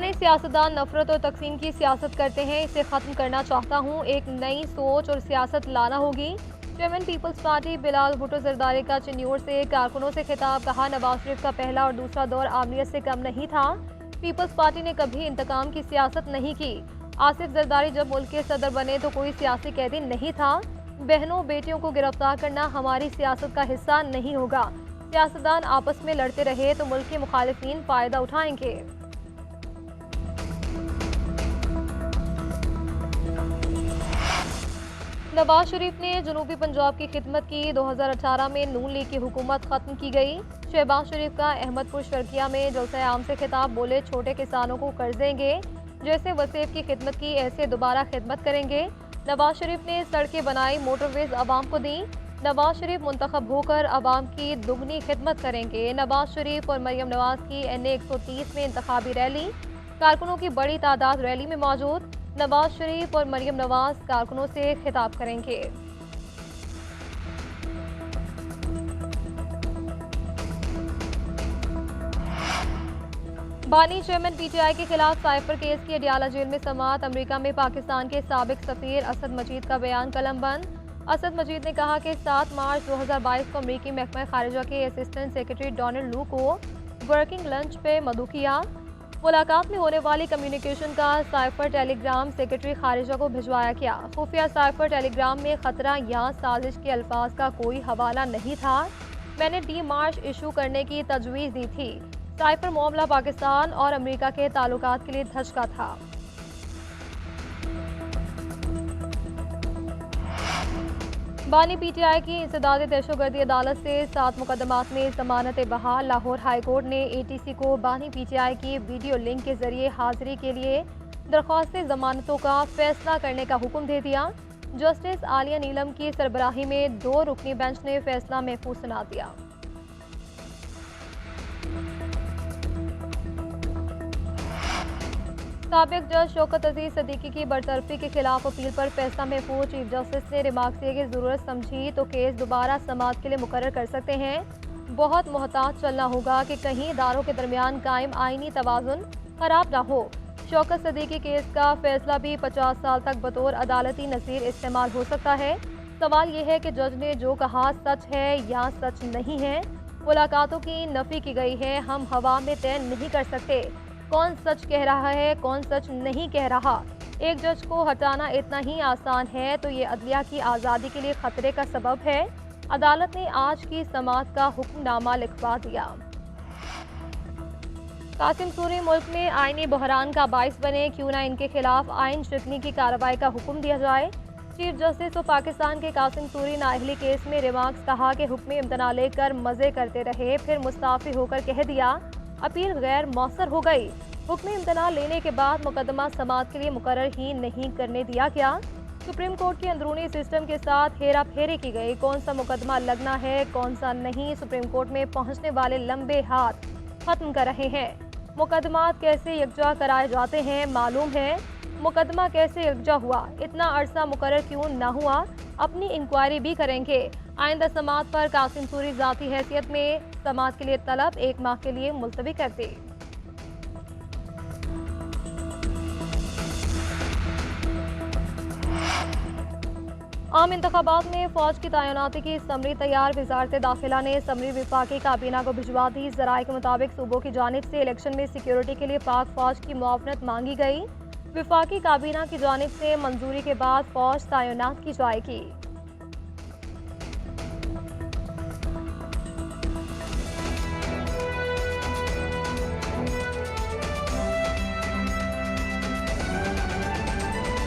पुराने सियासतदान नफरत और तकसीम की सियासत करते हैं, इसे ख़त्म करना चाहता हूँ। एक नई सोच और सियासत लाना होगी। Chairman peoples party Bilal Bhutto Zardari का चिन्नूर से कारकुनों से खिताब। कहा, नवाज शरीफ का पहला और दूसरा दौर आमरीत से कम नहीं था। पीपल्स पार्टी ने कभी इंतकाम की सियासत नहीं की। आसिफ जरदारी जब मुल्क के सदर बने तो कोई सियासी कैदी नहीं था। बहनों बेटियों को गिरफ्तार करना हमारी सियासत का हिस्सा नहीं होगा। सियासतदान आपस में लड़ते रहे तो मुल्क के मुखालिफिन फ़ायदा उठाएंगे। नवाज शरीफ ने जनूबी पंजाब की खिदमत की। 2018 में नून लीग की हुकूमत खत्म की गई। शहबाज शरीफ का अहमदपुर शर्किया में जलसा आम से खिताब। बोले, छोटे किसानों को कर्ज देंगे, जैसे वसीफ की खिदमत की ऐसे दोबारा खिदमत करेंगे। नवाज शरीफ ने सड़कें बनाई, मोटरवेज आवाम को दी। नवाज शरीफ मुंतखब होकर आवाम की दुगनी खिदमत करेंगे। नवाज शरीफ और मरियम नवाज की NA 130 में इंतखाबी रैली। कारकुनों की बड़ी तादाद रैली में मौजूद। नवाज शरीफ और मरियम नवाज कारकुनों से खिताब करेंगे। बानी चेयरमैन PTI के खिलाफ साइफर केस की अडियाला जेल में समाअत। अमेरिका में पाकिस्तान के साबिक सफीर असद मजीद का बयान कलमबंद। असद मजीद ने कहा कि 7 मार्च 2022 को अमेरिकी महकमा खारिजा के असिस्टेंट सेक्रेटरी डोनाल्ड लू को वर्किंग लंच पे मदऊ किया। मुलाकात में होने वाली कम्युनिकेशन का साइफर टेलीग्राम सेक्रेटरी खारिजा को भिजवाया गया। खुफिया साइफर टेलीग्राम में खतरा या साजिश के अल्फाज का कोई हवाला नहीं था। मैंने डीमार्च इशू करने की तजवीज़ दी थी। साइफर मामला पाकिस्तान और अमेरिका के ताल्लुकात के लिए धचका था। बानी PTI की इंसदाद दहशतगर्दी अदालत से 7 मुकदमात में जमानत बहाल। लाहौर हाई कोर्ट ने ATC को बानी PTI की वीडियो लिंक के जरिए हाजिरी के लिए दरख्वास्त जमानतों का फैसला करने का हुक्म दे दिया। जस्टिस आलिया नीलम की सरबराही में 2 रुकनी बेंच ने फैसला महफूज सुना दिया। साबिक जज शौकत अजीज सिद्दीकी की बरतरफी के खिलाफ अपील पर फैसला महफूज। चीफ जस्टिस ने रिमार्क दिए कि जरूरत समझी तो केस दोबारा समाअत के लिए मुकर्रर कर सकते हैं। बहुत मोहतात चलना होगा कि कहीं इदारों के दरमियान कायम आईनी तवाजुन खराब ना हो। शौकत सिद्दीकी केस का फैसला भी 50 साल तक बतौर अदालती नज़ीर इस्तेमाल हो सकता है। सवाल यह है कि जज ने जो कहा सच है या सच नहीं है। मुलाकातों की नफी की गई है। हम हवा में तय नहीं कर सकते कौन सच कह रहा है कौन सच नहीं कह रहा। एक जज को हटाना इतना ही आसान है तो ये अदलिया की आज़ादी के लिए खतरे का सबब है। अदालत ने आज की समाअत का हुक्मनामा लिखवा दिया। कासिम सूरी मुल्क में आईनी बहरान का बाइस बने, क्यों ना इनके खिलाफ आइन शिकनी की कार्रवाई का हुक्म दिया जाए। चीफ जस्टिस ऑफ पाकिस्तान के कासिम सूरी नाअहली केस में रिमार्क्स। कहा कि हुक्म इम्तना लेकर मजे करते रहे, फिर मुस्ताफी होकर कह दिया अपील गैर मौसर हो गई। हुक्म इम्तना लेने के बाद मुकदमा समाअत के लिए मुकर्रर ही नहीं करने दिया गया। सुप्रीम कोर्ट के अंदरूनी सिस्टम के साथ हेरा फेरी की गई। कौन सा मुकदमा लगना है कौन सा नहीं, सुप्रीम कोर्ट में पहुंचने वाले लंबे हाथ खत्म कर रहे हैं। मुकदमात कैसे यकजा कराए जाते हैं मालूम है। मुकदमा कैसे यकजा हुआ, इतना अरसा मुकर्रर क्यों ना हुआ, अपनी इंक्वायरी भी करेंगे। आइंदा समाअत पर कासिम सूरी ज़ाती हैसियत में समाअत के लिए तलब 1 माह के लिए मुलतवी कर दी। आम इंतखाबात में फौज की तैनाती की समरी तैयार। वजारत दाखिला ने समरी विफाकी काबीना को भिजवा दी। ज़राए के मुताबिक सूबों की जानिब से इलेक्शन में सिक्योरिटी के लिए पाक फौज की मुआवनत मांगी गई। विफाकी काबीना की जानिब से मंजूरी के बाद फौज तैनात की जाएगी।